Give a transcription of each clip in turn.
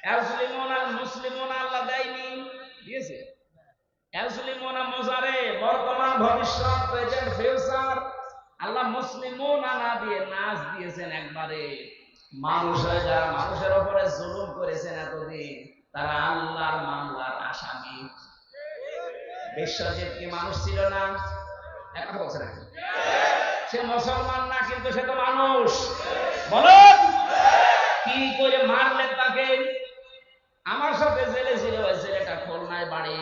ইয়াসলিমুনা মুসলিমুনা আল্লাহ দেয়নি, দিয়েছে। ইয়াসলিমুনা মুজারে বর্তমান ভবিষ্যৎ প্রেজেন্ট ফিউচার, আল্লাহ মুসলিমুনা না দিয়ে নাস দিয়েছেন একবারে। মানুষের যারা মানুষের উপরে জুলুম করেছেন এতদিন, তারা আল্লাহর মামলার আসামি। বিশ্বজিৎ কি মানুষ ছিল না? একটা বছর আগে সে মুসলমান না, কিন্তু সে তো মানুষ। বলেন কি করে মারলেন তাকে? আমার সাথে জেলে ছিল ওই ছেলেটা, খুলনায় বাড়ি,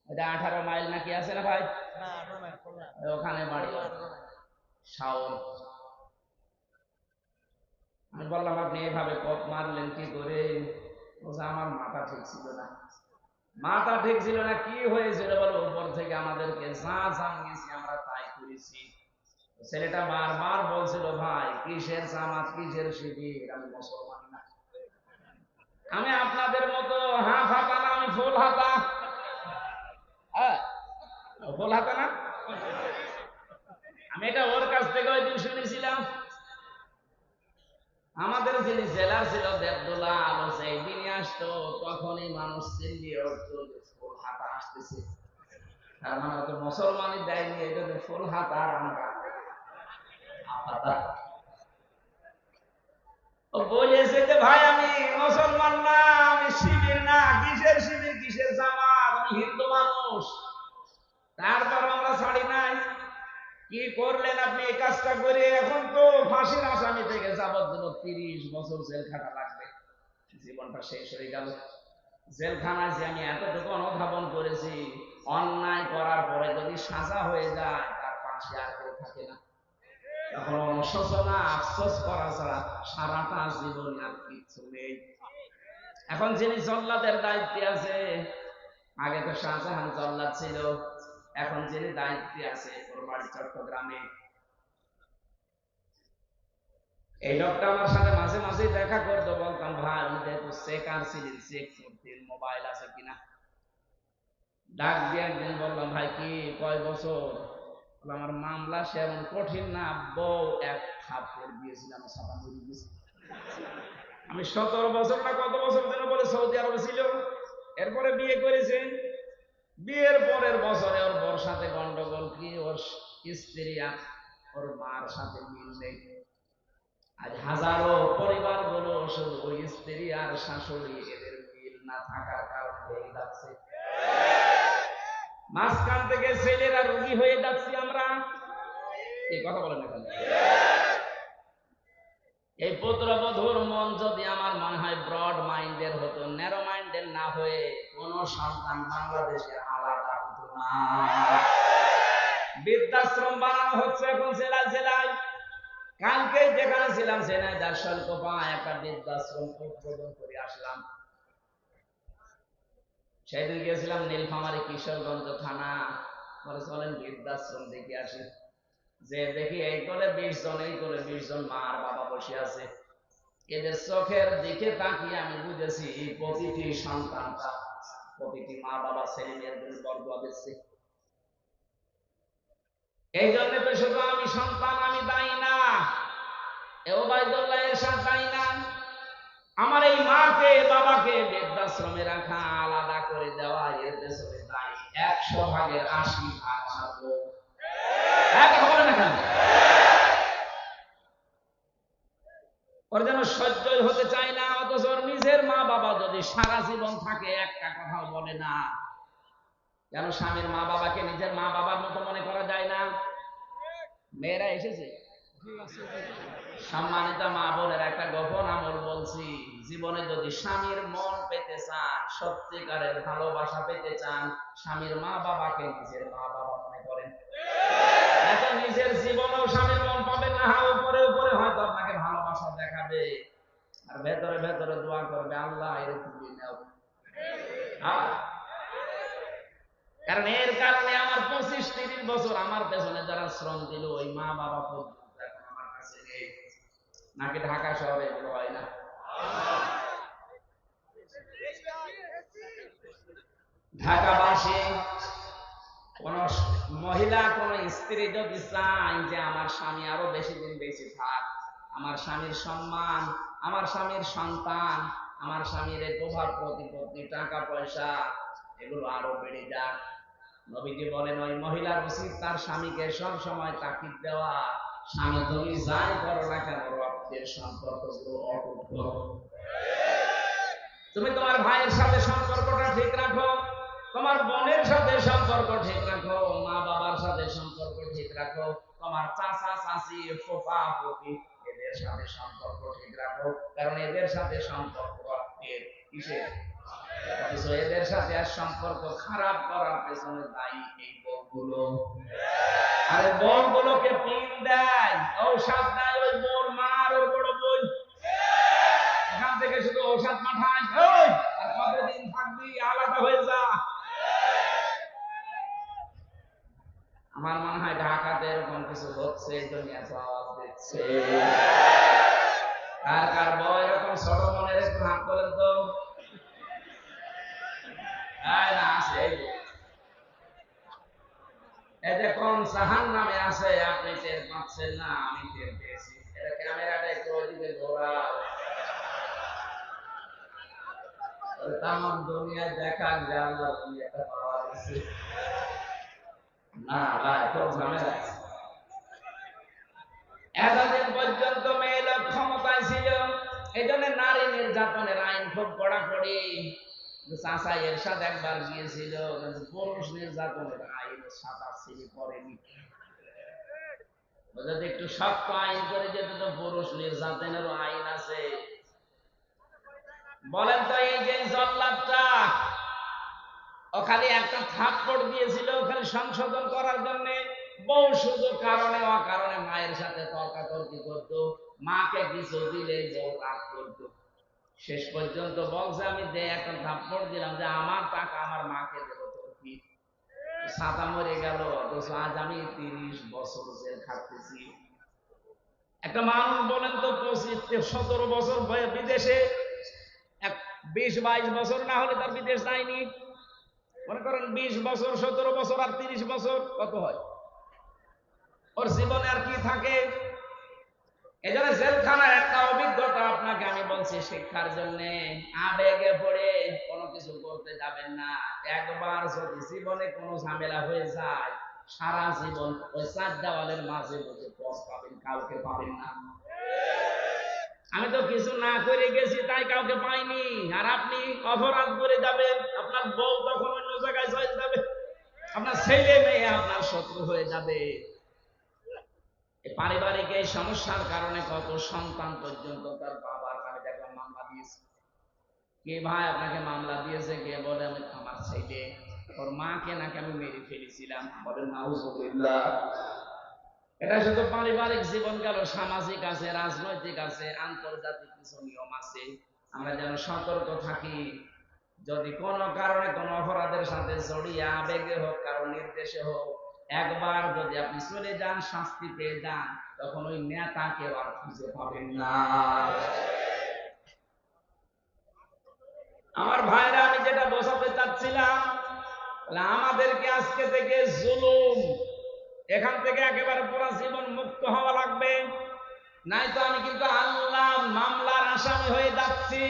ওইটা 18 মাইল নাকি আছে না ভাই, ওখানে বাড়ি শাওন। আমি বললাম আপনি এভাবে পথ মারলেন কি করে? বলছে আমার মাথা ঠিক ছিল না। মাথা ঠিক ছিল না, কি হয়েছিল বলো? উপর থেকে আমাদেরকে যা জানিয়েছি আমরা তাই করেছি। ছেলেটা বারবার বলছিল ভাই কিসের জামাত, কিসের শিবির, আমি মুসলমান না, আমি আপনাদের মতো হাফ হাতা না, আমি ফুল হাতা। ফুল হাতা না, আমি এটা ওর কাছ থেকে ওই দিন শুনেছিলাম। আমাদের যিনি জেলার ছিল দেবদুল্লাহ আলো, সেই দিনই আসতো, তখনই মানুষ চিল্লিয়ে উঠতো যে ফুল হাতা আসতেছে। তার মানে হয়তো মুসলমানই দেয়নি, এটা ফুল হাতা আর আমরা হাতা। ও বলেছে যে ভাই আমি মুসলমান না, আমি শিবির না। কিসের শিবির, কিসের জামাত, আমি হিন্দু মানুষ। তারপর আমরা ছাড়ি নাই। কি করলেন আপনি এই কাজটা করে? এখন তো ফাঁসির আসামি থেকে যাবজ্জীবন 30 বছর জেল খাটা লাগবে, জীবনটা শেষ হয়ে গেল। জেলখানায় যে আমি এতটুকু অনুধাবন করেছি, অন্যায় করার পরে যদি সাজা হয়ে যায় তার পাশে আর কেউ থাকে না, তখন অনুশোচনা আফসোস করা ছাড়া সারাটা জীবন আর কিছু নেই। এখন যিনি জল্লাদের দায়িত্বে আছে, আগে তো শাহজাহান জল্লাদ ছিল, এখন যিনি দায়িত্বে আছে ওর বাড়ি চট্টগ্রামে। এই লোকটা আমার সাথে মাঝে মাঝে দেখা করতো, বলতাম ভাই যেহেতু চেকার ছিলেন, চেক করতেন মোবাইল আছে কিনা। ডাক দিয়ে একদিন বললাম ভাই কি কয় বছর? আমার মামলা সেমন কঠিন না, বউ এক থাপ্পড় দিয়েছিলাম, সাদা মরে গেছি। আমি 17 বছর না কত বছর যেন বলে সৌদি আরবে ছিল, এরপরে বিয়ে করেছে। বিয়ের পরের বছরে ওর বর সাথে গন্ডগোল, কি ওর স্ত্রী আর ওর মার সাথে মিল নেই। আজ হাজারো পরিবার গুলো শুধু ওই স্ত্রী আর শাশুড়ি এদের মিল না থাকার কারণে যাচ্ছে। মাঝখান থেকে ছেলেরা রোগী হয়ে যাচ্ছি আমরা। এই কথা বলেন না কেন? এই পুত্রবধূর মন যদি আমার মনে হয় ব্রড মাইন্ডের হতো, ন্যারো মাইন্ডের না হয়ে, কোন সন্তান বাংলাদেশের আলাদা হতো না। বৃদ্ধাশ্রম বানানো হচ্ছে এখন জেলায় জেলায়। কালকে যেখানে ছিলাম সেখানে দার্শনকোপা একটা বৃদ্ধাশ্রম উদ্বোধন করে আসলাম। সেদিন গিয়েছিলাম নীলফামারী কিশোরগঞ্জ থানা, বলে চলেন বৃদ্ধাশ্রম দেখে আসি। যে দেখি এই করে 20 জন, এই করে 20 জন মা আর বাবা বসে আছে। এদের চোখের দিকে তাকিয়ে আমি বুঝেছি প্রতিটি সন্তানটা, প্রতিটি মা বাবা ছেলে মেয়ের জন্য বরদোয়া দিচ্ছে। এই জন্য তো শুধু আমি সন্তান, আমি দায়ী না, ওবায়দুল্লাহ এরশাদ দায়ী না। আমার এই মাকে বাবাকে বৃদ্ধাশ্রমে রাখা, আলাদা করে দেওয়া, এর পেছনে দায়ী 100 ভাগের 80 ভাগ আমার বউ। হবে না কেন? ওর যেন সহ্যই হতে চায় না, অথচ ওর নিজের মা বাবা যদি সারা জীবন থাকে একটা কথাও বলে না। কেন স্বামীর মা বাবাকে নিজের মা বাবার মতো মনে করা যায় না? মেয়েরা এসেছে, সম্মানিত মা বোনের একটা গোপন আমল বলছি, জীবনে যদি স্বামীর মন পেতে চান, সত্যিকারের ভালোবাসা পেতে চান, স্বামীর মা বাবাকে নিজের মা বাবা মনে করেন। এখন নিজের জীবনেও স্বামীর মন পাবেন না, উপরে উপরে হয়তো আপনাকে ভালোবাসা দেখাবে, আর ভেতরে ভেতরে দোয়া করবে আল্লাহ এরকম নাও। কারণ এর কারণে আমার 25-30 বছর আমার পেছনে যারা শ্রম দিল, ওই মা বাবা পর্যন্ত এখন আমার কাছে নেই। নাকি ঢাকা শহরে এগুলো হয় না? ঢাকাবাসী কোন মহিলা, কোন স্ত্রী যদি চায় যে আমার স্বামী আরো বেশি দিন বেঁচে থাক, আমার স্বামীর সম্মান, আমার স্বামীর সন্তান, আমার স্বামীর এই প্রভাব প্রতিপত্তি, টাকা পয়সা এগুলো আরো বেড়ে যাক। নবীজি বলেন ওই মহিলার উচিত তার স্বামীকে সব সময় তাকিদ দেওয়া, স্বামী তুমি যাই করো না কেন রক্তের সম্পর্কগুলো অটুট করো। তুমি তোমার ভাইয়ের সাথে সম্পর্কটা ঠিক রাখো, তোমার বোনের সাথে সম্পর্ক ঠিক রাখো, মা বাবার সাথে সম্পর্ক ঠিক রাখো, তোমার চাচা চাচি ফুফা ফুফি এদের সাথে সম্পর্ক ঠিক রাখো, কারণ এদের সাথে সম্পর্ক রক্তের কিসের। এদের সাথে আর সম্পর্ক খারাপ করার পেছনে দায়ী এই বউগুলো। আরে বউগুলোকে পিন দেয়, ঔষধ দেয় ওই বোর মা আর ওর বড় বোন। এখান থেকে শুধু ঔষধ পাঠায়, ওই আর কতদিন থাকবি, আলাদা হয়ে যা। আমার মনে হয় ঢাকাতে এরকম কিছু হচ্ছে, এই জন্য এত আওয়াজ দিচ্ছে। কার কার বউ এরকম ছোট মনের, একটু হাত বলেন তো। কোন জাহান নামে আছে আপনি টের পাচ্ছেন না, আমি টের পেয়েছি। এটা ক্যামেরাটা একটু ওইদিকে ঘোরাও, তামাম দুনিয়ায় দেখা যায় আল্লাহ দুনিয়াটা পাওয়া গেছে। না ভাই, খুব ঝামেলা আছে। এতদিন পর্যন্ত মেয়ে লোক ক্ষমতায় ছিল, এই জন্য নারী নির্যাতনের আইন খুব কড়াকড়ি। চাচা এরশাদ একবার গিয়েছিল, পুরুষ নির্যাতনের আইন সাদা সিঁড়ি করেনি। যদি একটু শক্ত আইন করে যেত তো পুরুষ নির্যাতনেরও আইন আছে। বলেন তো এই যে জল্লাদটা, ওখানে একটা থাপ্পড় দিয়েছিল ওখানে সংশোধন করার জন্য। বউ শুধু কারণে অকারণে মায়ের সাথে তর্কাতর্কি করতো, মাকে কিছু দিলে বউ রাগ করতো। শেষ পর্যন্ত বলছে আমি যে একটা থাপ্পড় দিলাম, যে আমার টাকা আমার মাকে দেবো, তোর কি। ছাতা মরে গেল, অথচ আজ আমি 30 বছর জেল খাটতেছি। একটা মানুষ বলেন তো 17 বছর বিদেশে, 20-22 বছর না হলে তার বিদেশ যায়নি। মনে করেন 20 বছর, 17 বছর আর 30 বছর, কত হয়? ওর জীবনে আর কি থাকে? এজন্য জেলখানার একটা অভিজ্ঞতা আপনাকে আমি বলছি শিক্ষার জন্য। আবেগে পড়ে কোনো কিছু করতে যাবেন না। একবার যদি জীবনে কোনো ঝামেলা হয়ে যায়, সারা জীবন ওই 4 দেওয়ালের মাঝে বসে পস্তাবেন, কাউকে পাবেন না। আমি তো কিছু না করে গেছি তাই কাউকে পাইনি, আর আপনি অপরাধ করে যাবেন, আপনার বউ তখন অন্য জায়গায় চলে যাবে, আপনার ছেলে মেয়ে আপনার শত্রু হয়ে যাবে। পারিবারিক এই সমস্যার কারণে কত সন্তান পর্যন্ত তার বাবার নামে দেখলাম মামলা দিয়েছে। কে ভাই আপনাকে মামলা দিয়েছে? কে বলে আমি আমার ছেলে, ওর মাকে নাকি আমি মেরে ফেলেছিলাম। বলেন নাউজুবিল্লাহ। এটা শুধু পারিবারিক জীবন গেল, সামাজিক আছে, রাজনৈতিক আছে, আন্তর্জাতিক কিছু নিয়ম আছে। আমরা যেন সতর্ক থাকি। যদি কোনো কারণে কোনো অপরাধের সাথে জড়িয়ে আবেগে হোক, কারণ নির্দেশে হোক, একবার যদি আপনি চলে যান, শাস্তি পেয়ে যান, তখন ওই নেতাকে আর খুঁজে পাবেন না। আমার ভাইরা, আমি যেটা বোঝাতে চাচ্ছিলাম, আমাদেরকে আজকে থেকে জুলুম, এখান থেকে একেবারে পুরো জীবন মুক্ত হওয়া লাগবে। নাই তো আমি কিন্তু আল্লাহ মামলার আসামি হয়ে যাচ্ছি।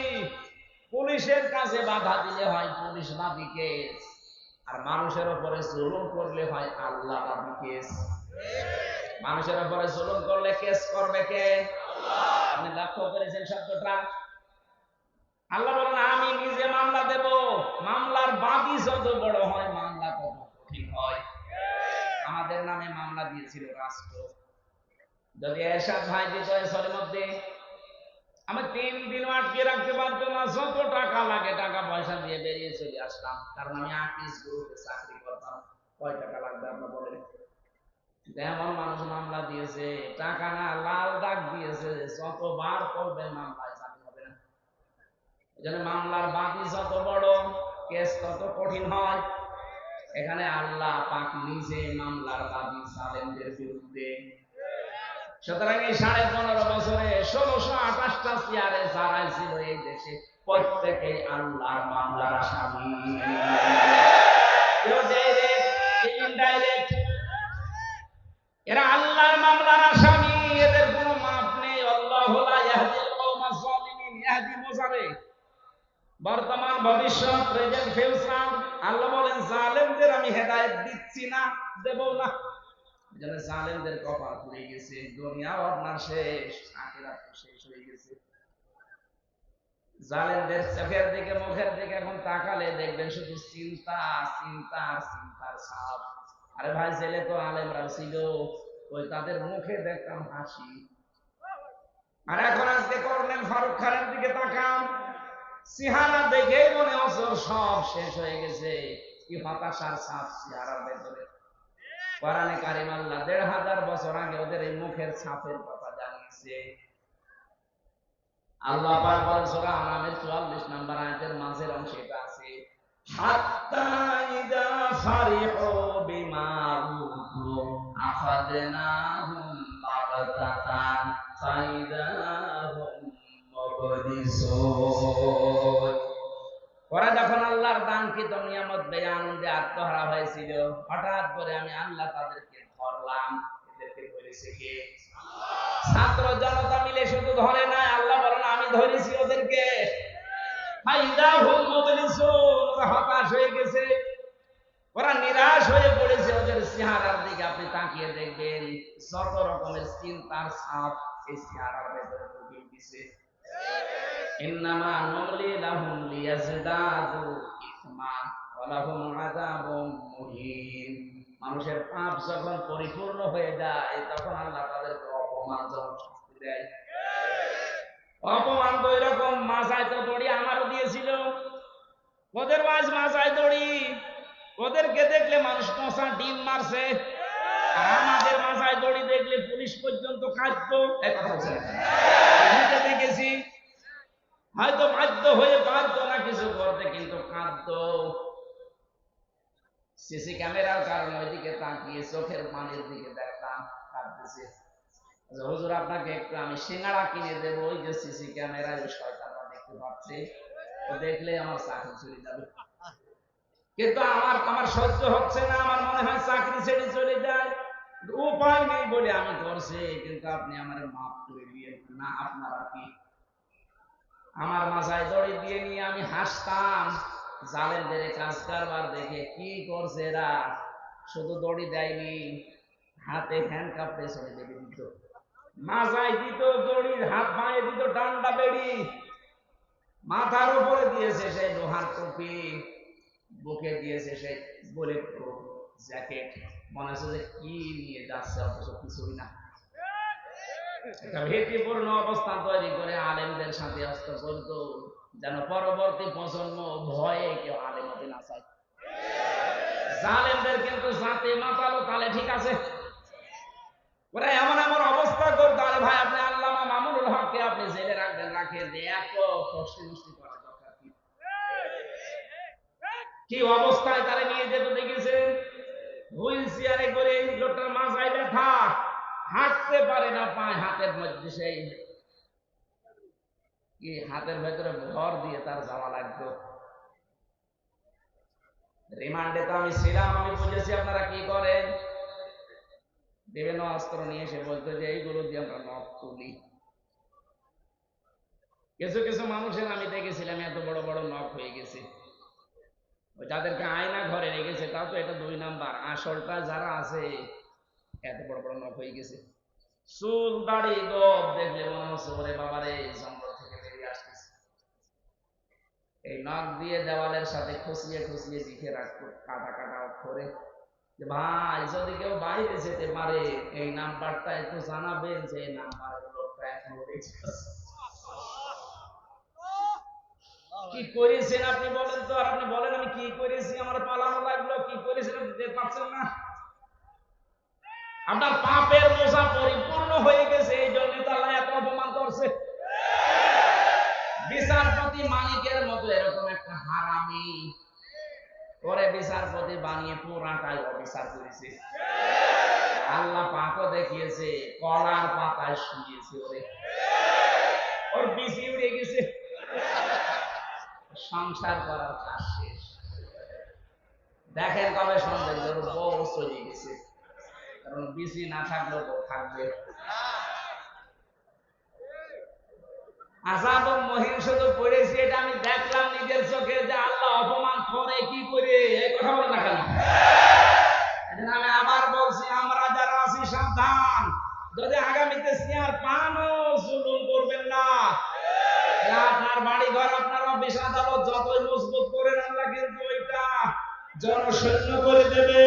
পুলিশের কাছে বাধা দিলে হয় পুলিশ বাদী কেস, আর মানুষের উপরে জুলুম করলে হয় আল্লাহ বাদী কেস। মানুষের উপরে জুলুম করলে কেস করবে কে? আপনি লক্ষ্য করেছেন শব্দটা? আল্লাহ বলেন আমি নিজে মামলা দেব। মামলার বাদী যত বড় হয়, মামলা তত কঠিন হয়। আমাদের নামে মামলা দিয়েছিল রাষ্ট্র। যদি এরশাদ ভাই দিত এসরের মধ্যে, আমি 3 দিন আটকে রাখতে পারতো না। যত টাকা লাগে টাকা পয়সা দিয়ে বেরিয়ে চলে আসতাম, কারণ আমি আকিস গ্রুপে চাকরি করতাম। কয় টাকা লাগবে আপনার বলেন? এমন মানুষ মামলা দিয়েছে, টাকা না লাল দাগ দিয়েছে। যতবার করবেন মামলায় জামিন হবে না। এজন্য মামলার বাদী যত বড়, কেস তত কঠিন হয়। এখানে আল্লাহ পাক নিজে মামলার বাদী জালেমদের বিরুদ্ধে। সুতরাং এই 15.5 বছরে 1628টা চেয়ারে যারা ছিল এই দেশে, প্রত্যেকেই আল্লাহর মামলার আসামি। এরা আল্লাহর মামলার আসামি, এদের কোনো মাপ নেই। আল্লাহু লা ইয়াহদিল কওমাজ জালিমিন। ইয়াহদি মোজারে, বর্তমান, ভবিষ্যৎ, প্রেজেন্ট, ফিউচার। আল্লাহ বলেন জালেমদের আমি হেদায়েত দিচ্ছি না, দেব না। যেন জালেমদের কপাল পুড়ে গেছে, দুনিয়া আপনার শেষ, আখিরাত শেষ হয়ে গেছে। জালেমদের চোখের দিকে, মুখের দিকে এখন তাকালে দেখবেন শুধু চিন্তা, চিন্তা আর চিন্তার ছাপ। আরে ভাই, ছেলে তো আলেমরা ছিল, ওই তাদের মুখে দেখতাম হাসি। আর এখন আজকে কর্নেল ফারুক খানের দিকে তাকান, চেহারা দেখেই মনে হচ্ছে সব শেষ হয়ে গেছে। কি হতাশার ছাপ চেহারার ভেতরে। কোরআনে কারিম আল্লাহ ১৫০০ বছর আগে ওদের এই মুখের ছাপের কথা জানিয়েছে। আল্লাহ পাক বলেন সূরা আনামের ৪৪ নম্বর আয়াতের মাঝের অংশে এটা আছে, হাত্তা ইযা ফারিহু বিমা উতু আখাযনাহুম বাগতাতান ফাইদাহুম মুবলিসুন। ওরা যখন আল্লাহর দানকৃত নিয়ামত পেয়ে আনন্দে আত্মহারা হয়েছিল, হঠাৎ করে আমি আল্লাহ তাদেরকে ধরলাম। এদেরকে ধরেছে কে? ছাত্র জনতা মিলে শুধু ধরে না, আল্লাহ বলেন আমি ধরেছি ওদেরকে। ফাইদাহুম মুবলিসুন, ওরা হতাশ হয়ে গেছে, ওরা নিরাশ হয়ে পড়েছে। ওদের চেহারার দিকে আপনি তাকিয়ে দেখবেন যত রকমের চিন্তার ছাপ এই চেহারার ভেতরে ঢুকে দিছে। ইন্নামা নুমলি লাহুম লিয়াজদাদু ইসমা ওয়া লাহুম আযাবুম মুহিন। মানুষের পাপ যখন পরিপূর্ণ হয়ে যায় তখন আল্লাহ তাদেরকে অপমানজনক শাস্তি দেয়। অপমান তো এরকম, মাথায় তো দড়ি আমারও দিয়েছিল, ওদের মাঝ মাথায় দড়ি। ওদেরকে দেখলে মানুষ মশা ডিম মারছে, আর আমাদের মাথায় দড়ি দেখলে পুলিশ পর্যন্ত কাঁদতো। এই কথা বলছে দেখেছি, হয়তো বাধ্য হয়ে পারতো না কিছু করতে, কিন্তু কাঁদতো। সিসি ক্যামেরার কারণে ওইদিকে তাকিয়ে চোখের পানির দিকে দেখতাম, কাঁদতেছে। হুজুর আপনাকে একটু আমি সিঙ্গাড়া কিনে দেবো, ওই যে সিসি ক্যামেরায় ওই শয়তানটা দেখতে পাচ্ছে, ও দেখলে আমার চাকরি চলে যাবে। কিন্তু আমার সহ্য হচ্ছে না, আমার মনে হয় চাকরি ছেড়ে চলে যায়। উপায় নেই বলে আমি করছি, কিন্তু আপনি আমার মাফ করে দিয়ে না। আপনারা কি? আমার মাথায় দড়ি দিয়ে নিয়ে আমি হাসতাম জালেমদের কাজ কারবার দেখে। কি করছে এরা? শুধু দড়ি দেয়নি, হাতে হ্যান্ডকাপ পেছনে বেঁধে দিত, মাথায় দিত দড়ির, হাত পায়ে দিত ডান্ডা বেড়ি, মাথার উপরে দিয়েছে সেই লোহার টুপি, বুকে দিয়েছে সেই বুলেট প্রুফ জ্যাকেট। মনে হচ্ছে যে কি নিয়ে যাচ্ছে, অথচ কিছুই না। একটা ভীতিপূর্ণ অবস্থান তৈরি করে আলেমদের সাথে অস্ত্র করত, যেন পরবর্তী প্রজন্ম ভয়ে কেউ আলেম হতে না চায়। জালেমদের কিন্তু জাতে মাতালো তালে ঠিক আছে, ওরা এমন এমন অবস্থা করতো। আরে ভাই, আপনি আল্লামা মামুনুল হককে আপনি জেলে রাখবেন, রাখেন, এত কষ্ট মুষ্টি করা দরকার কি? কি অবস্থায় তারা নিয়ে যেত দেখেছেন? হুইল চেয়ারে করে, লোকটার মাথায় ব্যথা, হাঁটতে পারে না, পায় হাতের মধ্যে সেই কি হাতের ভেতরে ভর দিয়ে তার যাওয়া লাগতো। রিমান্ডে তো আমি ছিলাম, আমি বুঝেছি আপনারা কি করেন। বিভিন্ন অস্ত্র নিয়ে এসে বলতো যে এইগুলো দিয়ে আমরা নখ তুলি। কিছু কিছু মানুষের আমি দেখেছিলাম এত বড় বড় নখ হয়ে গেছে, যাদেরকে আয়না ঘরে রেখেছে, তাও তো এটা ২ নাম্বার। আসলটা যারা আছে এত বড় বড় নখ হয়ে গেছে, চুল দাড়ি গোপ দেখলে মনে হচ্ছে ওরে বাবারে জঙ্গল থেকে বেরিয়ে আসতেছে। এই নখ দিয়ে দেওয়ালের সাথে খুশিয়ে খুশিয়ে লিখে রাখতো কাটা কাটা অক্ষরে যে ভাই যদি কেউ বাইরে যেতে পারে এই নাম্বারটা একটু জানাবেন, যে এই নাম্বারের লোকটা এখনো বেঁচে আছে। কি করেছেন আপনি বলেন তো? আর আপনি বলেন আমি কি করেছি, আমার পালানো লাগলো, কি করেছেন আপনি দেখতে পাচ্ছেন না? আপনার পাপের বোঝা পরিপূর্ণ হয়ে গেছে, এই জন্য তো আল্লাহ এত অপমান করছে। বিচারপতি মালিকের মতো এরকম একটা হারামি করে বিচারপতি বানিয়ে পুরাটাই অবিচার করেছে। আল্লাহ পাকও দেখিয়েছে, কলার পাতায় শুয়েছে, ওরে ওর বিচি উড়ে গেছে, সংসার করার কাজ শেষ। দেখেন কবে সন্দেহ বউ চলে গেছে, কারণ বিচি না থাকলেও তো থাকবে। আযাব ও মহিন শুধু পড়েছি, এটা আমি দেখলাম নিজের চোখে যে আল্লাহ অপমান করে কি করে, এই কথা বলে না কেন? এজন্য আমি আবার বলছি, আমরা যারা আছি সাবধান, যদি আগামীতে সিয়ার পানও জুলুম করবেন না। আপনার বাড়ি ঘর, আপনার অফিস আদালত যতই মজবুত করেন, আল্লাহ কিন্তু ওইটা জনশূন্য করে দেবে।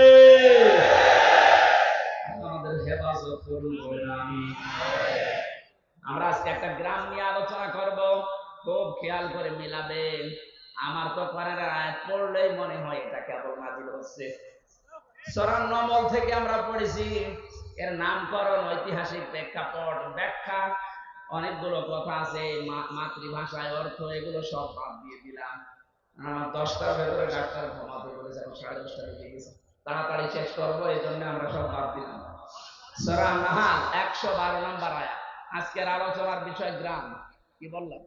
আমাদের হেফাজত করুন বলেন আমিন। আমরা আজকে একটা গ্রাম নিয়ে আলোচনা করব, খুব খেয়াল করে মিলাবেন। আমার তো কোরআনের আয়াত পড়লেই মনে হয় এটা কেবল নাজিল হচ্ছে। সূরা নমল থেকে আমরা পড়েছি, এর নামকরণ, ঐতিহাসিক প্রেক্ষাপট, ব্যাখ্যা, অনেকগুলো কথা আছে, মাতৃভাষায় অর্থ, এগুলো সব বাদ দিয়ে দিলাম। 10টার ভেতরে ডাক্তার ঘুমাতে বলেছে, 10:30 বেজে গেছে, তাড়াতাড়ি শেষ করবো, এই জন্য আমরা সব বাদ দিলাম। সূরা নাহাল 112 নম্বর আয়াত। আজকের আলোচনার বিষয় গ্রাম। কি বললাম?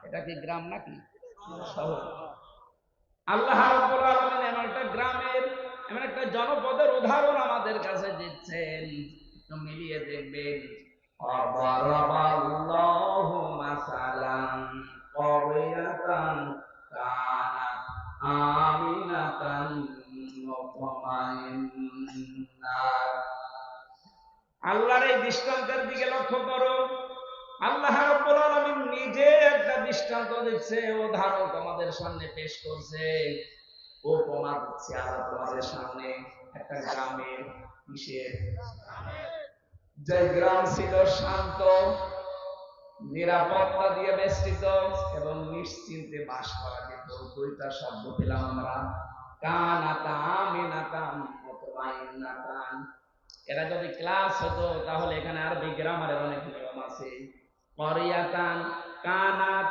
এটা কি গ্রাম নাকি শহর? আল্লাহ রাব্বুল আলামিন এমন একটা গ্রামের, এমন একটা জনপদের উদাহরণ আমাদের কাছে দিচ্ছেন, একটু মিলিয়ে দেখবেন। অবরাবাল্লাহু মাসালান ক্বরিয়াতান কানাত আমিনাতান মুতমাইন্না। আল্লাহর এই দৃষ্টান্তের দিকে লক্ষ্য করো। আল্লাহ রাব্বুল আলামিন নিজে একটা দৃষ্টান্ত দিচ্ছে, উদাহরণ তোমাদের সামনে পেশ করছে, উপমা দিচ্ছে আল্লাহ তোমাদের সামনে একটা গ্রামের। কিসের? যে গ্রাম ছিল শান্ত, নিরাপত্তা দিয়ে বেষ্টিত এবং নিশ্চিন্তে বাস করা যেত। দুইটা শব্দ পেলাম আমরা, কানাতা আমিনাতান মুতমাইন্নাতান। এটা যদি ক্লাস হতো তাহলে এখানে আরবি গ্রামারের অনেক নিয়ম আছে। ক্বরিয়াতান, কানাত,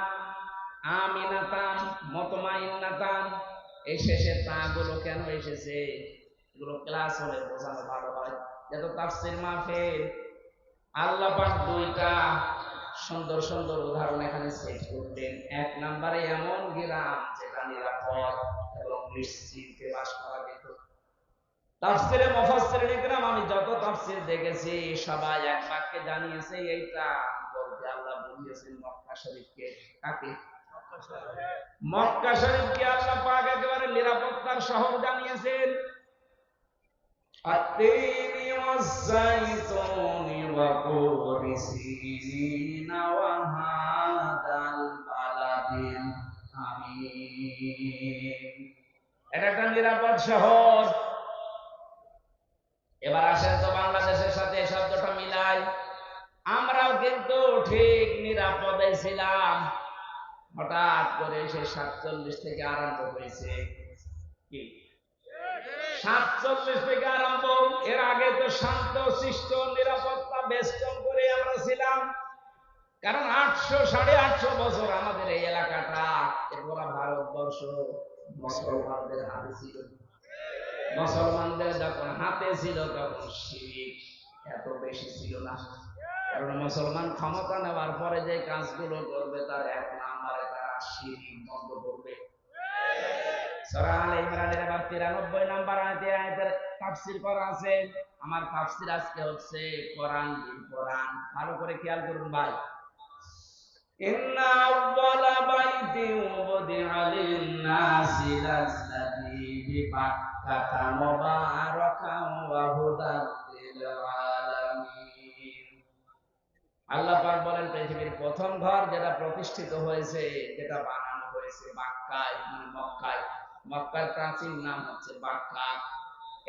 আমিনাতান, মুতমাইন্নাতান, এই শেষের তা গুলো কেন এসেছে? এগুলো ক্লাস হলে বোঝানো ভালো হয়। যত তাফসীর মাহফিল, আল্লাহ পাক দুইটা সুন্দর সুন্দর উদাহরণ এখানে সেট করলেন। এক নম্বরে এমন গ্রাম যেটা নিরাপদ এবং নিশ্চিন্তে বাস করা যেত। তাফসীরে মুফাসসিরিন ইকরাম, আমি যত তাফসীর দেখেছি সবাই এক বাক্যে জানিয়েছে, এইটা বলতে আল্লাহ বুঝিয়েছেন মক্কা শরীফকে। কাকে? মক্কা শরীফকে আল্লাহ পাক একেবারে নিরাপত্তার শহর জানিয়েছেন। আত-তিনি ওয়াজ-যাইতুনি ওয়া তুরি সিনিনা ওয়া হাদাল বালাদিল আমিন। এটা একটা নিরাপদ শহর। এবার আসেন তো বাংলাদেশের সাথে এই শব্দটা মিলাই। আমরাও কিন্তু ঠিক নিরাপদে ছিলাম, হঠাৎ করে সে 47 থেকে আরম্ভ হয়েছে। কি 47 থেকে আরম্ভ? এর আগে তো শান্ত শিষ্ট নিরাপত্তা বেষ্টন করে আমরা ছিলাম। কারণ 800-850 বছর আমাদের এই এলাকাটা, পুরো ভারতবর্ষ মুসলমানদের হাতে ছিল। মুসলমানদের যখন হাতে ছিল তখন শিরক এত বেশি ছিল না। কারণ মুসলমান ক্ষমতা নেওয়ার পরে যে কাজগুলো করবে তার এক নম্বরে তারা শিরক বন্ধ করবে। সূরা আলে ইমরানের 93 নম্বর আয়াতে আয়াতের তাফসীর করা আছে। আমার তাফসীর আজকে হচ্ছে কোরআন বিল কোরআন। ভালো করে খেয়াল করুন ভাই। ইন্না আউওয়ালা বাইতিন উযিআ লিন-নাসি লাল্লাযী বিবাক্কাতা মুবারাকান ওয়া হুদাল লিল আলামিন। আল্লাহ পাক বলেন, পৃথিবীর প্রথম ঘর যেটা প্রতিষ্ঠিত হয়েছে, যেটা বানানো হয়েছে মক্কায়, মানে মক্কায়। মক্কার প্রাচীন নাম হচ্ছে বাক্কা।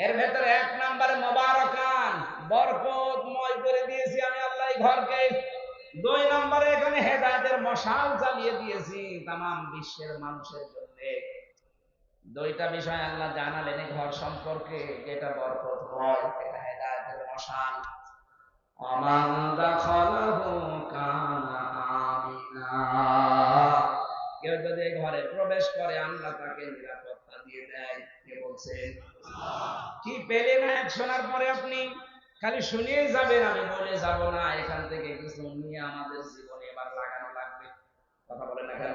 এর ভেতরে এক নম্বরে মুবারাকান, বরকতময় করে দিয়েছি আমি আল্লাহ এই ঘরকে। 2 নম্বরে এখানে হেদায়েতের মশাল জ্বালিয়ে দিয়েছি তামাম বিশ্বের মানুষের জন্য। দুইটা বিষয় আল্লাহ জানালেন এই ঘর সম্পর্কে, যেটা বরকতময়, এটা হেদায়েতের মশাল। আমান দাখালাহু কানা আমিনা। কেউ যদি এই ঘরে প্রবেশ করে আল্লাহ তাকে নিরাপত্তা দিয়ে দেয়। কে বলছেন? কি পেলেন আয়াত শোনার পরে আপনি খালি শুনিয়েই যাবেন, আমি বলে যাব না। এখান থেকে কিছু নিয়ে আমাদের জীবনে এবার লাগানো লাগবে। কথা বলেন না কেন?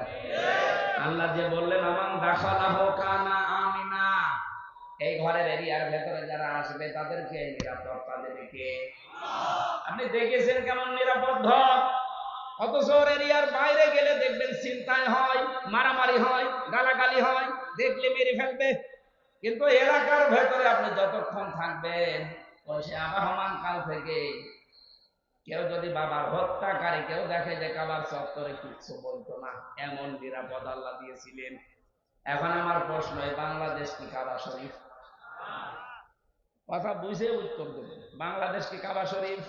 আল্লাহ যে বললেন আমান দাখালাহু কানা আমিনা, এই ঘরের এরিয়ার ভেতরে যারা আসবে তাদেরকে নিরাপত্তা দেবে কে? আপনি দেখেছেন কেমন নিরাপদ ঘর? অথচ এরিয়ার বাইরে গেলে দেখবেন ছিনতাই হয়, মারামারি হয়, গালাগালি হয়, দেখলে মেরে ফেলবে। কিন্তু এলাকার ভেতরে আপনি যতক্ষণ থাকবেন, সে আবহমান কাল থেকে কেউ যদি বাবার হত্যাকারী কেউ দেখে যে কাবার চত্বরে কিচ্ছু বলতো না, এমন নিরাপদ আল্লাহ দিয়েছিলেন। এখন আমার প্রশ্ন, এই বাংলাদেশ কি কাবা শরীফ? কথা বুঝে উত্তর দেবেন। বাংলাদেশ কি কাবা শরীফ?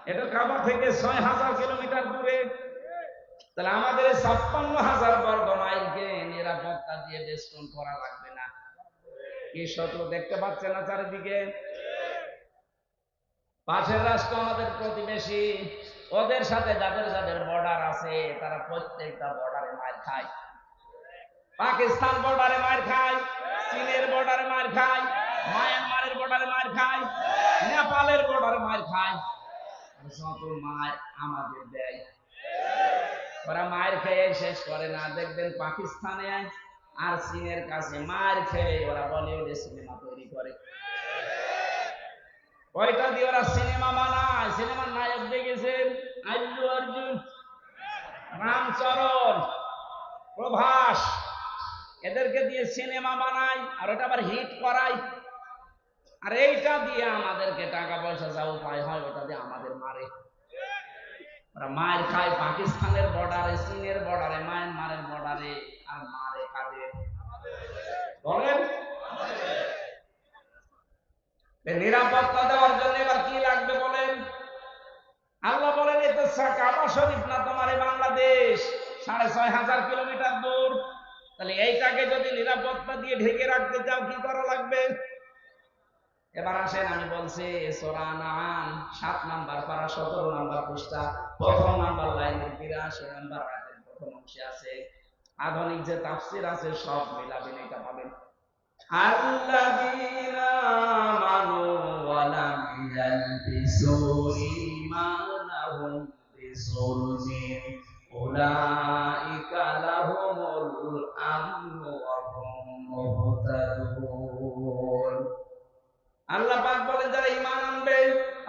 এটা কাবা থেকে ৬,০০০ কিলোমিটার দূরে। তাহলে আমাদের ৫৬,০০০ বর্গ মাইলকে নিরাপত্তা দিয়ে বেষ্টন করা লাগবে না? কি শত্রু দেখতে পাচ্ছেন না চারিদিকে? পাশের রাষ্ট্র আমাদের প্রতিবেশী, ওদের সাথে যাদের যাদের বর্ডার আছে তারা প্রত্যেকটা বর্ডারে মার খায়। পাকিস্তান বর্ডারে মার খায়, চীনের বর্ডারে মার খায়, মায়ানমারের বর্ডারে মার খায়, নেপালের বর্ডারে মার খায়। যত মার আমাদের দেয়, ওরা মার খেয়ে শেষ করে না। দেখবেন পাকিস্তানে আর চীনের কাছে মার খেয়ে ওরা বলিউডে সিনেমা তৈরি করে। ওইটা দিয়ে ওরা সিনেমা বানায়। সিনেমার নায়ক দেখেছেন? আল্লু অর্জুন, রামচরণ, প্রভাস, এদেরকে দিয়ে সিনেমা বানায় আর ওটা আবার হিট করায়। আর এইটা দিয়ে আমাদেরকে টাকা পয়সা যা উপায় হয় ওটা দিয়ে আমাদের মারে। ওরা মায়ের খায় পাকিস্তানের বর্ডারে, চীনের বর্ডারে, মায়ানমারের বর্ডারে। আর মারে কাদের? বলেন। নিরাপত্তা দেওয়ার জন্য এবার কি লাগবে বলেন? আল্লাহ বলেন, এতে কাবা শরীফ না তোমার এই বাংলাদেশ, ৬,৫০০ কিলোমিটার দূর। তাহলে এইটাকে যদি নিরাপত্তা দিয়ে ঢেকে রাখতে চাও কি করা লাগবে? এবার আসেন, আমি বলছি সূরা আনআম ৭ নাম্বার পারা ১৭ নাম্বার পৃষ্ঠা, প্রথম নাম্বার লাইনের ৮২ নাম্বার আয়াতের প্রথম অংশে আছে। আধুনিক যে তাফসীর আছে সব মিলাবেন, এটা পাবেন। আল্লাযীনা আমানু ওয়া লাম ইয়ালবিসু ঈমানাহুম বিযুলমিন উলাইকা লাহুমুল আমনু ওয়া হুম মুহতাদুন। আল্লাহ পাক বলেন, যারা ঈমান আনবে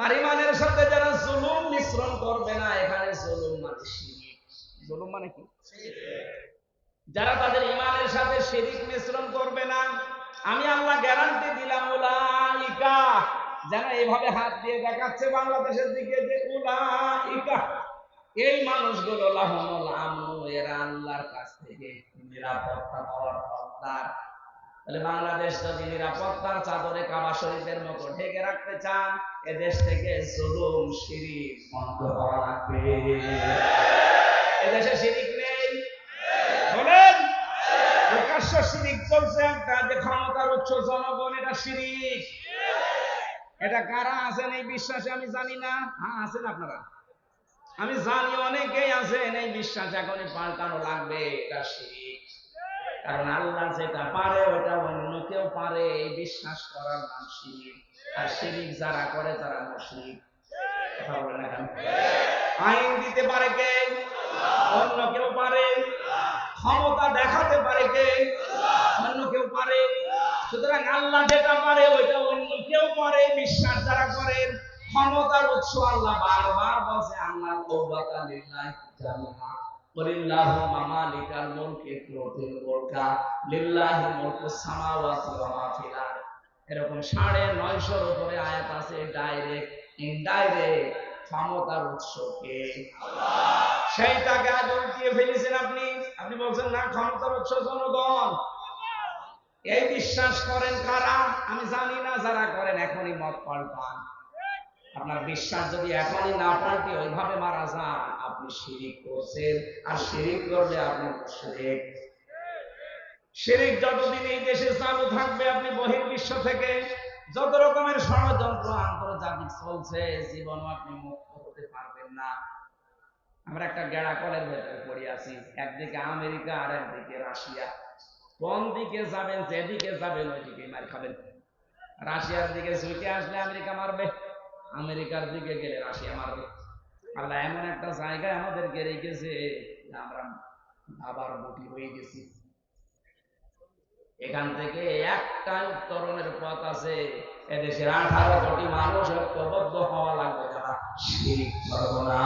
আর ঈমানের সাথে যারা জুলুম মিশ্রণ করবে না। এখানে জুলুম মানে শিরক। জুলুম মানে কি? যারা তাদের ঈমানের সাথে শিরক মিশ্রণ করবে না, আমি আল্লাহ গ্যারান্টি দিলাম, উলাইকা, যারা এইভাবে হাত দিয়ে দেখাচ্ছে বাংলাদেশের দিকে যে উলাইকা, এই মানুষগুলো লাহুমুল আমনু, এরা আল্লাহর কাছ থেকে নিরাপত্তা পাওয়ার হকদার। তাহলে বাংলাদেশ যদি নিরাপত্তার চাদরে কাবা শরীফের মতো ঢেকে রাখতে চান, এ দেশ থেকে জুলুম শিরক বন্ধ হওয়া লাগবে। এদেশে শিরক নেই বলেন? প্রকাশ্য শিরক চলছে একটা, যে ক্ষমতার উৎস জনগণ, এটা শিরক। এটা কারা আছেন এই বিশ্বাসে আমি জানি না। হ্যাঁ আছেন আপনারা, আমি জানি অনেকেই আছেন এই বিশ্বাস। এখনই পাল্টানো লাগবে, এটা শিরক। কারণ আল্লাহ যেটা পারে ওটা অন্য কেউ পারে, এই বিশ্বাস করার নাম শিরক। আর শিরক যারা করে তারা মুশরিক। কথা বলে না কেন? আইন দিতে পারে কে? অন্য কেউ পারে। ক্ষমতা দেখাতে পারে কে? অন্য কেউ পারে। সুতরাং আল্লাহ যেটা পারে ওইটা অন্য কেউ পারে। বিশ্বাস যারা করেন, ক্ষমতার উৎস আল্লাহ বারবার বলছে, আল্লাহ কুওয়াতা লিল্লাহি জামিআ ওয়ালিল্লাহুম্মা মালিকাল মুলকি তুতিল মুলকা লিল্লাহি মুলকুস সামাওয়াতি ওয়া মা ফিল আরদ। এরকম ৯৫০ উপরে আয়াত আছে। ডাইরেক্ট ইনডাইরেক্ট ক্ষমতার উৎস কে? আল্লাহ। সেইটাকে আজ উল্টিয়ে ফেলেছেন আপনি। আপনি বলছেন না ক্ষমতার উৎস জনগণ। এই বিশ্বাস করেন কারা? আমি জানি না। যারা করেন এখনই মত পাল্টান। আপনার বিশ্বাস যদি এখনই না পাল্টে ওইভাবে মারা যান, আপনি শিরক করছেন। আর শিরক করলে আপনি মুশরিক। শিরক যতদিন এই দেশে চালু থাকবে, আপনি বহির্বিশ্ব থেকে যত রকমের ষড়যন্ত্র আন্তর্জাতিক চলছে, জীবনও আপনি মুক্ত হতে পারবেন না। আমরা একটা গেড়া কলের ভেতরে পড়ে আছি, একদিকে আমেরিকা আর একদিকে রাশিয়া। কোন দিকে যাবেন, যেদিকে যাবেন ওইদিকে মার খাবেন। রাশিয়ার দিকে ঝুঁকে আসলে আমেরিকা মারবে, আমেরিকার দিকে গেলে রাশিয়া মারবে। আল্লাহ এমন একটা জায়গায় আমাদেরকে রেখেছে, আমরা আবার বুটি হয়ে গেছি। এখান থেকে একটা উত্তরণের পথ আছে। এদেশের 18 কোটি মানুষ ঐক্যবদ্ধ হওয়া লাগবে, যারা শিরক করবে না।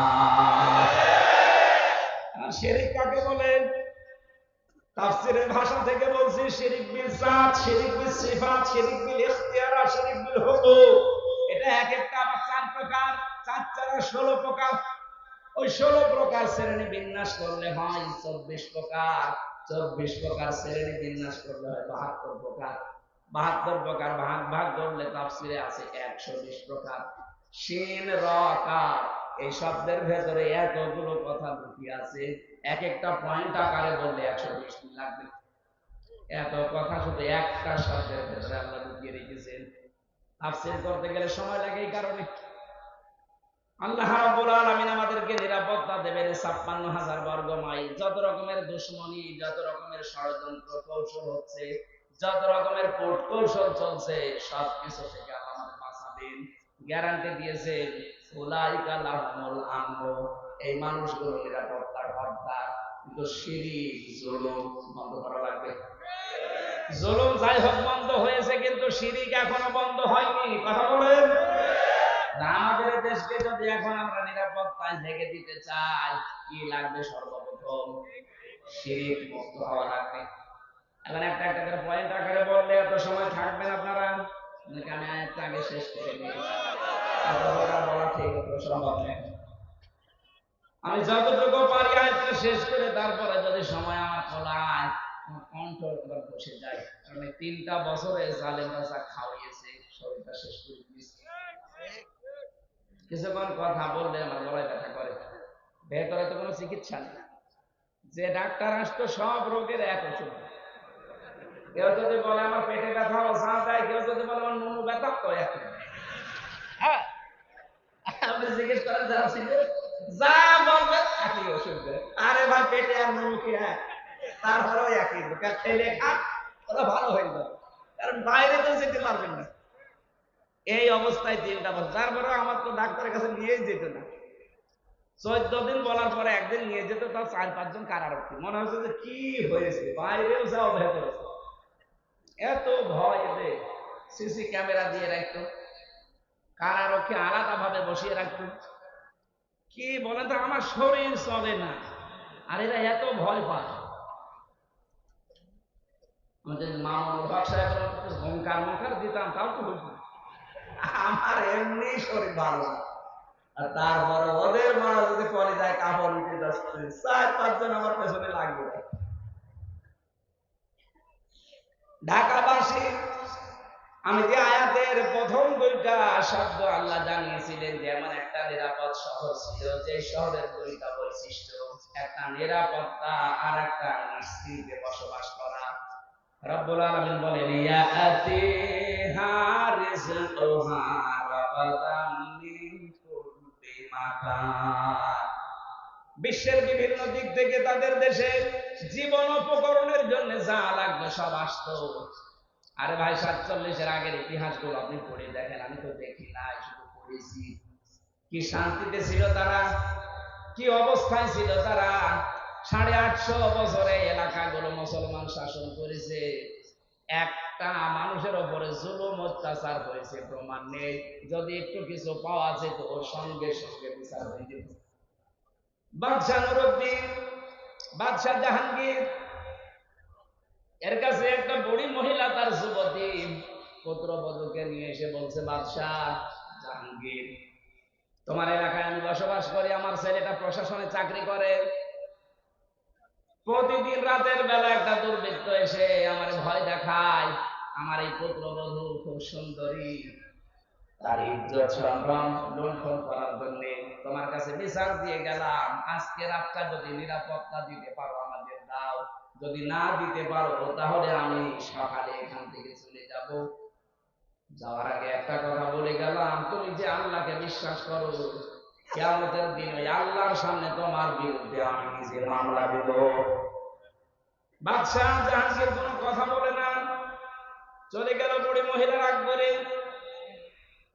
আর শিরিক কাকে বলে? তাফসীরের ভাষা থেকে বলছি শিরিক বিল জাত, শিরিক বিল সিফাত, শিরিক বিল ইখতিয়ার, আর শিরিক বিল হুকুক। এটা এক একটা আবার 4 প্রকার, 4 4 16 প্রকার। ওই 16 প্রকার শ্রেণী বিন্যাস করলে হয় 24 প্রকার। 24 প্রকার শ্রেণী বিন্যাস করলে হয় 72 প্রকার। 72 প্রকার ভাগ ভাগ করলে তাফসীরে আছে 120 প্রকার। শিন র কাফ এই শব্দের ভেতরে এতগুলো কথা লুকিয়ে আছে, এক একটা পয়েন্ট আকারে বললে 120 দিন লাগবে। এত কথা শুধু একটা শব্দের ভেতরে আল্লাহ লুকিয়ে রেখেছেন। তাফসীর করতে গেলে সময় লাগে এই কারণে। আল্লাহ রাব্বুল আলামিন আমাদেরকে নিরাপত্তা দেবেন ৫৬,০০০ বর্গ মাইল। যত রকমের দুশমনী, যত রকমের ষড়যন্ত্র কৌশল হচ্ছে, যত রকমের কূট কৌশল চলছে, সবকিছু থেকে আল্লাহ আমাদের বাঁচাবেন। গ্যারান্টি দিয়েছেন উলাইকা লাহুমুল আমন, এই মানুষগুলো নিরাপত্তার হকদার। কিন্তু শিরক জুলুম বন্ধ করা লাগবে। জুলুম যাই হোক বন্ধ হয়েছে, কিন্তু শিরক এখনো বন্ধ হয়নি। কথা বলেন। আমাদের দেশকে যদি এখন আমরা নিরাপত্তায় ঢেকে দিতে চাই, কি লাগবে? সর্বপ্রথম শিরক মুক্ত হওয়া লাগবে। এখন একটা একটা করে পয়েন্ট আকারে বললে এত সময় থাকবেন আপনারা, আমি আয়াতটা আগে শেষ করে দিই। বলা ঠিক সম্ভব নয়। আমি যতটুকু পারি আয়াতটা শেষ করে তারপরে যদি সময় আমার খোলায়, কণ্ঠ বসে যায়। কারণ 3টা বছরে জালেম রাজা খাওয়াইয়েছে, শরীরটা শেষ করে দিয়েছে। কিছুক্ষণ কথা বললে আমার গলায় ব্যথা করে। ভেতরে তো কোনো চিকিৎসা নেই। যে ডাক্তার আসতো সব রোগের এক ওষুধ। কেউ যদি বলে আমার পেটে ব্যথা ওষুধ দেয়, কেউ যদি বলে আমার নুনু ব্যথা তো এক। হ্যাঁ, আপনি জিজ্ঞেস করেন যারা ছিল, যা বলবে একই ওষুধ দেয়। আরে ভাই পেটে আর নুনু কি এক? তারপরেও একই খেলে খান, ওরা ভালো হয়ে যাবে। কারণ বাইরে তো যেতে পারবেন না। এই অবস্থায় 3টা বছর, তারপরে আমার তো ডাক্তারের কাছে নিয়েই যেত না। 14 দিন বলার পরে একদিন নিয়ে যেত, তার 4-5 জন কারারক্ষী। মনে হচ্ছে যে কি হয়েছে, বাইরেও যাও ভেতরে। এত ভয় এদের। সিসি ক্যামেরা দিয়ে রাখতো, কারারক্ষী আলাদা ভাবে বসিয়ে রাখতো। কি বলেন তো, আমার শরীর চলে না, আর এরা এত ভয় পায়। আমাদের মামুন হক সাহেবের হুঙ্কার দিতাম, তাও তো হইত। আমার এমনি শরীর ভালো, আর তারপরে ওদের মারা যদি কলে যায় কাপড় উঠে যাচ্ছে, 4-5 জন আমার পেছনে লাগবে। ঢাকাবাসী, আমি যে আয়াতের প্রথম 2টা শব্দ আল্লাহ জানিয়েছিলেন যে এমন একটা নিরাপদ শহর ছিল, যে শহরের 2টা বৈশিষ্ট্য, একটা নিরাপত্তা আর একটা নিশ্চিন্তে বসবাস করা। রব্বুল আলামিন বলেন ইয়াতিহা রিজকুহা রাগাদাম মিন কুল্লি মাকান। বিশ্বের বিভিন্ন দিক থেকে তাদের দেশে জীবন উপকরণের জন্য যা লাগবে সব আসতো। আরে ভাই 47-এর আগের ইতিহাসগুলো আপনি পড়ে দেখেন, আমি তো দেখি নাই, শুধু পড়েছি। কি শান্তিতে ছিল তারা, কি অবস্থায় ছিল তারা। 850 বছরে এলাকাগুলো মুসলমান শাসন করেছে। একটা মানুষের উপরে জুলুম অত্যাচার হয়েছে প্রমাণ নেই। যদি একটু কিছু পাওয়া যেত, ওর সঙ্গে সঙ্গে বিচার হয়ে যেত। বাদশাহ নুরউদ্দিন, বাদশাহ জাহাঙ্গীর, এর কাছে একটা বুড়ি মহিলা তার যুবতী পুত্রবধূকে নিয়ে এসে বলছে, বাদশাহ জাহাঙ্গীর, তোমার এলাকায় আমি বসবাস করি, আমার ছেলেটা প্রশাসনে চাকরি করে। প্রতিদিন রাতের বেলা একটা দুর্বৃত্ত এসে আমার ভয় দেখায়। আমার এই পুত্রবধূ খুব সুন্দরী, তার ইজ্জত সম্মান লুণ্ঠন করার জন্য তোমার কাছে বিচার দিয়ে গেলাম। আজকে রাতটা যদি নিরাপত্তা দিতে পারো আমাদের দাও, যদি না দিতে পারো তাহলে আমি সকালে এখান থেকে চলে যাব। যাওয়ার আগে একটা কথা বলে গেলাম, তুমি যে আল্লাহকে বিশ্বাস করো, কিয়ামতের দিন ওই আল্লাহর সামনে তোমার বিরুদ্ধে আমি নিজে মামলা দেব। বাদশাহ জাহাঙ্গীর কোনো কথা বলে না, চলে গেল বুড়ি মহিলা রাগ করে।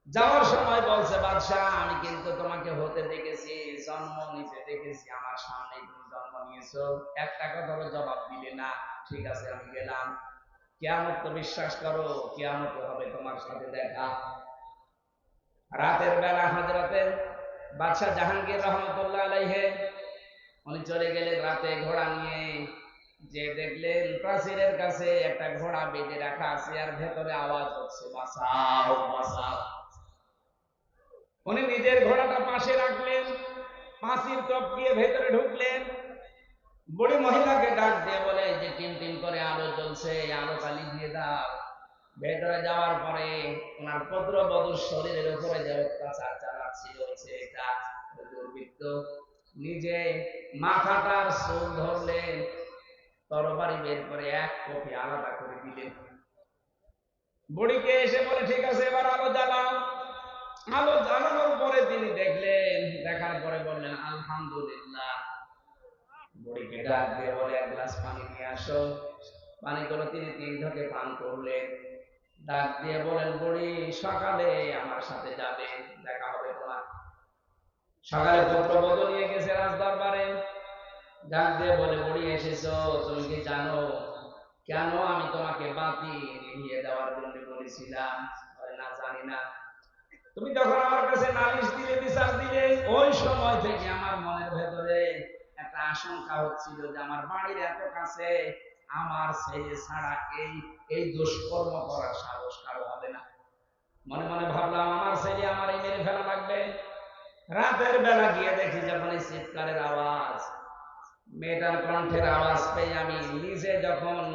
যাওয়ার সময় বলছে, বাদশাহ আমি কিন্তু তোমাকে হতে দেখেছি, জন্ম নিতে দেখেছি, আমার সামনে তুমি জন্ম নিয়েছো, একটা কথারও জবাব দিলে না। ঠিক আছে আমি গেলাম, কিয়ামত তো বিশ্বাস করো, কিয়ামতে হবে তোমার সাথে দেখা। রাতের বেলা হযরতে বাদশাহ জাহাঙ্গীর রহমতুল্লাহ আলাইহি উনি চলে গেলেন রাতে ঘোড়া নিয়ে, যে দেখলেন প্রাচীরের কাছে একটা ঘোড়া বেঁধে রাখা আছে আর ভেতরে আওয়াজ হচ্ছে বাঁচাও বাঁচাও। উনি নিজের ঘোড়াটা পাশে রাখলেন, পাঁচির টপকিয়ে ভেতরে ঢুকলেন। বুড়ি মহিলাকে ডাক দিয়ে বলে যে টিম টিম করে আলো জ্বলছে, আলোটা লিভিয়ে দাও। ভেতরে যাওয়ার পরে ওনার পুত্রবধূর শরীরের উপরে যে অত্যাচার চালাচ্ছিল এটা দুর্বৃত্ত, নিজে মাথাটার চুল ধরলেন, তরবারি বের করে এক কপি আলাদা করে দিলেন। বুড়িকে এসে বলে ঠিক আছে এবার আলো জ্বালাও। আলো জ্বালানোর পরে তিনি দেখলেন, দেখার পরে বললেন আলহামদুলিল্লাহ। বুড়িকে ডাক দিয়ে বলে এক গ্লাস পানি নিয়ে আসো। পানিগুলো তিনি 3 ঢোকে পান করলেন। ডাক দিয়ে বলেন বুড়ি সকালে আমার সাথে যাবে, দেখা হবে তোমার। সকালে পুত্রবধূ নিয়ে গেছে রাজদরবারে। ডাক দিয়ে বলে বুড়ি এসেছো, তুমি কি জানো কেন আমি তোমাকে বাতি নিয়ে দেওয়ার জন্য বলেছিলাম? না জানি না। তুমি যখন আমার কাছে নালিশ দিলে, বিচার দিলে, ওই সময় থেকে আমার মনের ভেতরে একটা আশঙ্কা হচ্ছিল যে আমার বাড়ির এত কাছে আমার ছেলে ছাড়া এই দুষ্কর্ম করার সাহস কারো হবে না। মনে মনে ভাবলাম আমার ছেলে আমার এই মেরে ফেলা লাগবে। রাতের বেলা গিয়ে দেখি যখন এই চিৎকারের আওয়াজ, মেয়েটার কণ্ঠের আওয়াজ পেয়ে আমি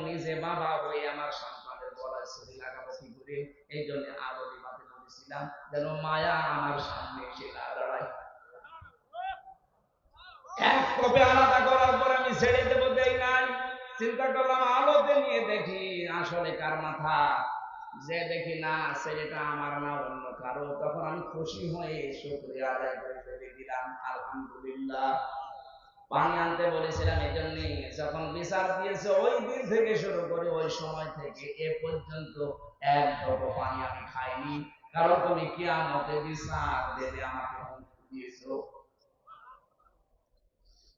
নিজে বাবা হয়ে আমার সন্তানের গলায় ছুরি লাগাবো কি করে, এই জন্য আলো দিবাতে বলেছিলাম যেন মায়া আমার সামনে এসে না দাঁড়ায়। এক কপে আলাদা করার পর আমি ছেড়ে দেবো, দেই নাই। চিন্তা করলাম আলোতে নিয়ে দেখি আসলে কার মাথা। যে দেখি না ছেলেটা আমার না অন্য কারো, তখন আমি খুশি হয়ে শুকরিয়া আদায় করে ফেলে দিলাম আলহামদুলিল্লাহ। পানি আনতে বলেছিলাম এই জন্য, যখন বিচার দিয়েছে ওই দিন থেকে শুরু করে ওই সময় থেকে এ পর্যন্ত এক ঢোক পানি আমি খাইনি, কারণ তুমি কিয়ামতে বিচার দেবে আমাকে হুমকি দিয়েছো।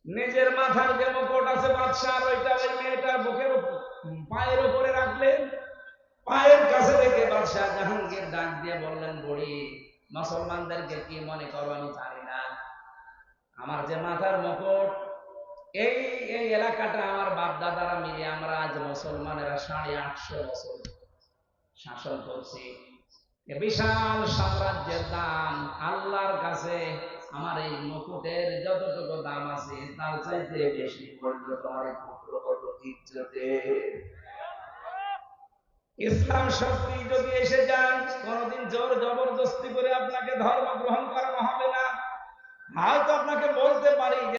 নিজের মাথার যে মুকুট আছে বাদশার, ওইটা ওই মেয়েটার বুকের পায়ের উপরে রাখলেন। পায়ের কাছে রেখে বাদশাহ জাহাঙ্গীর ডাক দিয়ে বললেন বুড়ি মুসলমানদেরকে কি মনে করো আমি জানি না, আমার যে মাথার মুকুট, এই এই এলাকাটা আমার বাপ দাদারা মিলে আমরা আজ মুসলমানেরা 850 বছর শাসন করছি। বিশাল সাম্রাজ্যের দাম আল্লাহর কাছে আমার এই মুকুটের যতটুকু দাম আছে তার চাইতে বেশি মূল্য তোমার পুত্রবধূ ইজ্জতের। ইসলাম শক্তি যদি এসে যান, কোনদিন জোর জবরদস্তি করে আপনাকে ধর্ম গ্রহণ করানো হবে না। হয়তো আপনাকে বলতে পারি